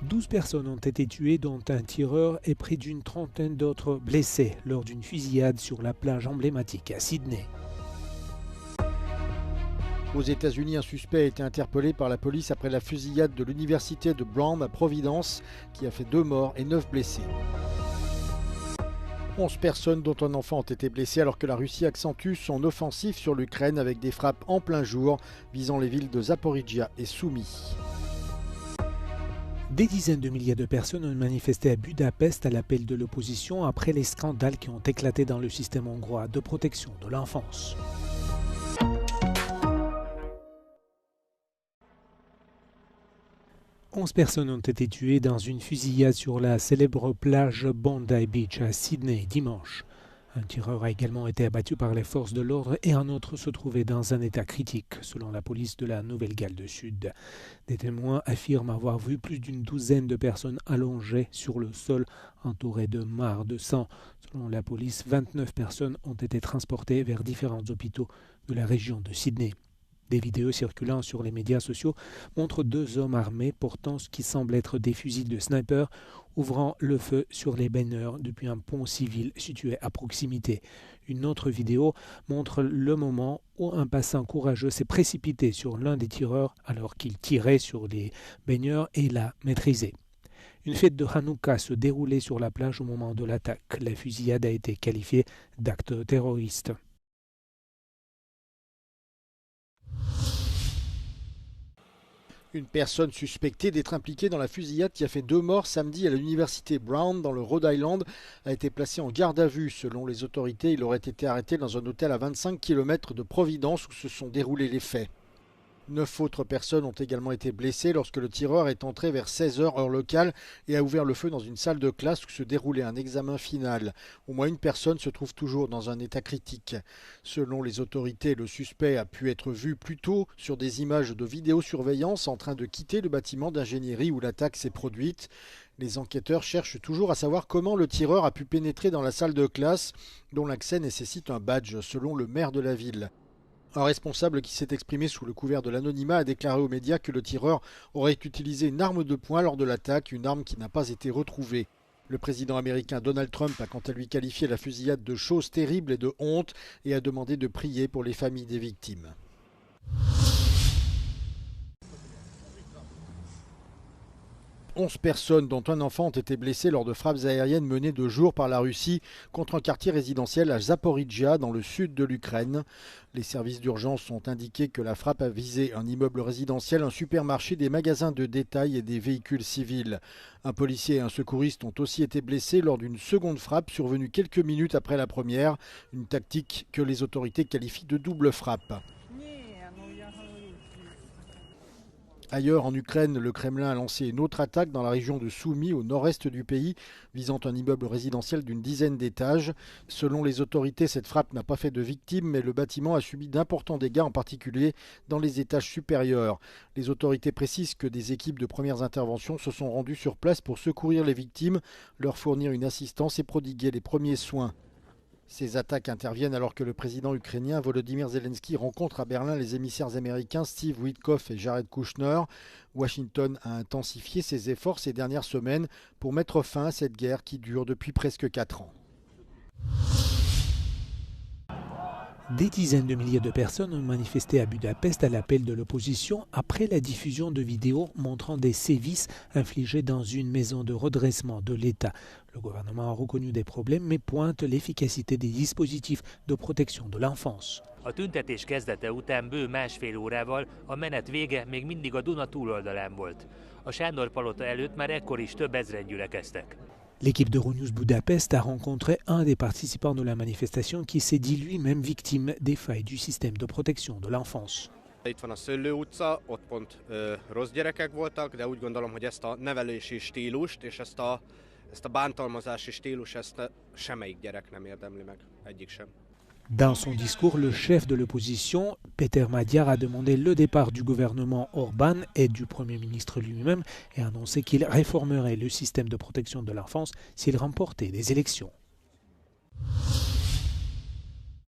12 personnes ont été tuées, dont un tireur et près d'une trentaine d'autres blessés lors d'une fusillade sur la plage emblématique à Sydney. Aux États-Unis, un suspect a été interpellé par la police après la fusillade de l'université de Brown à Providence, qui a fait 2 morts et 9 blessés. 11 personnes, dont un enfant, ont été blessées alors que la Russie accentue son offensive sur l'Ukraine avec des frappes en plein jour visant les villes de Zaporijia et Soumy. Des dizaines de milliers de personnes ont manifesté à Budapest à l'appel de l'opposition après les scandales qui ont éclaté dans le système hongrois de protection de l'enfance. Onze personnes ont été tuées dans une fusillade sur la célèbre plage Bondi Beach à Sydney dimanche. Un tireur a également été abattu par les forces de l'ordre et un autre se trouvait dans un état critique, selon la police de la Nouvelle-Galles du Sud. Des témoins affirment avoir vu plus d'une douzaine de personnes allongées sur le sol, entourées de mares de sang. Selon la police, 29 personnes ont été transportées vers différents hôpitaux de la région de Sydney. Des vidéos circulant sur les médias sociaux montrent 2 hommes armés portant ce qui semble être des fusils de sniper ouvrant le feu sur les baigneurs depuis un pont civil situé à proximité. Une autre vidéo montre le moment où un passant courageux s'est précipité sur l'un des tireurs alors qu'il tirait sur les baigneurs et l'a maîtrisé. Une fête de Hanouka se déroulait sur la plage au moment de l'attaque. La fusillade a été qualifiée d'acte terroriste. Une personne suspectée d'être impliquée dans la fusillade qui a fait 2 morts samedi à l'université Brown dans le Rhode Island a été placé en garde à vue. Selon les autorités, il aurait été arrêté dans un hôtel à 25 km de Providence où se sont déroulés les faits. 9 autres personnes ont également été blessées lorsque le tireur est entré vers 16h heure locale et a ouvert le feu dans une salle de classe où se déroulait un examen final. Au moins une personne se trouve toujours dans un état critique. Selon les autorités, le suspect a pu être vu plus tôt sur des images de vidéosurveillance en train de quitter le bâtiment d'ingénierie où l'attaque s'est produite. Les enquêteurs cherchent toujours à savoir comment le tireur a pu pénétrer dans la salle de classe dont l'accès nécessite un badge, selon le maire de la ville. Un responsable qui s'est exprimé sous le couvert de l'anonymat a déclaré aux médias que le tireur aurait utilisé une arme de poing lors de l'attaque, une arme qui n'a pas été retrouvée. Le président américain Donald Trump a quant à lui qualifié la fusillade de chose terrible et de honte et a demandé de prier pour les familles des victimes. « 11 personnes, dont un enfant, ont été blessées lors de frappes aériennes menées de jour par la Russie contre un quartier résidentiel à Zaporijia, dans le sud de l'Ukraine. Les services d'urgence ont indiqué que la frappe a visé un immeuble résidentiel, un supermarché, des magasins de détail et des véhicules civils. Un policier et un secouriste ont aussi été blessés lors d'une seconde frappe survenue quelques minutes après la première, une tactique que les autorités qualifient de double frappe. Ailleurs en Ukraine, le Kremlin a lancé une autre attaque dans la région de Soumy, au nord-est du pays, visant un immeuble résidentiel d'une dizaine d'étages. Selon les autorités, cette frappe n'a pas fait de victimes, mais le bâtiment a subi d'importants dégâts, en particulier dans les étages supérieurs. Les autorités précisent que des équipes de premières interventions se sont rendues sur place pour secourir les victimes, leur fournir une assistance et prodiguer les premiers soins. Ces attaques interviennent alors que le président ukrainien Volodymyr Zelensky rencontre à Berlin les émissaires américains Steve Witkoff et Jared Kushner. Washington a intensifié ses efforts ces dernières semaines pour mettre fin à cette guerre qui dure depuis presque 4 ans. Des dizaines de milliers de personnes ont manifesté à Budapest à l'appel de l'opposition après la diffusion de vidéos montrant des sévices infligés dans une maison de redressement de l'État. Le gouvernement a reconnu des problèmes mais pointe l'efficacité des dispositifs de protection de l'enfance. A tüntetés kezdete után bő másfél órával a menet vége még mindig a Duna túloldalán volt. A Sándor-palota előtt már ekkor is több ezren gyülekeztek. L'équipe d'Euronews Budapest a rencontré un des participants de la manifestation qui s'est dit lui-même victime des failles du système de protection de l'enfance. Itt van a Szöllő utca, ott pont rossz gyerekek voltak, de úgy gondolom, hogy ezt a nevelési stílust és ezt a bántalmazási stílus, ezt semmelyik gyerek nem érdemli meg, egyik sem. Dans son discours, le chef de l'opposition, Péter Magyar, a demandé le départ du gouvernement Orban et du Premier ministre lui-même et a annoncé qu'il réformerait le système de protection de l'enfance s'il remportait des élections.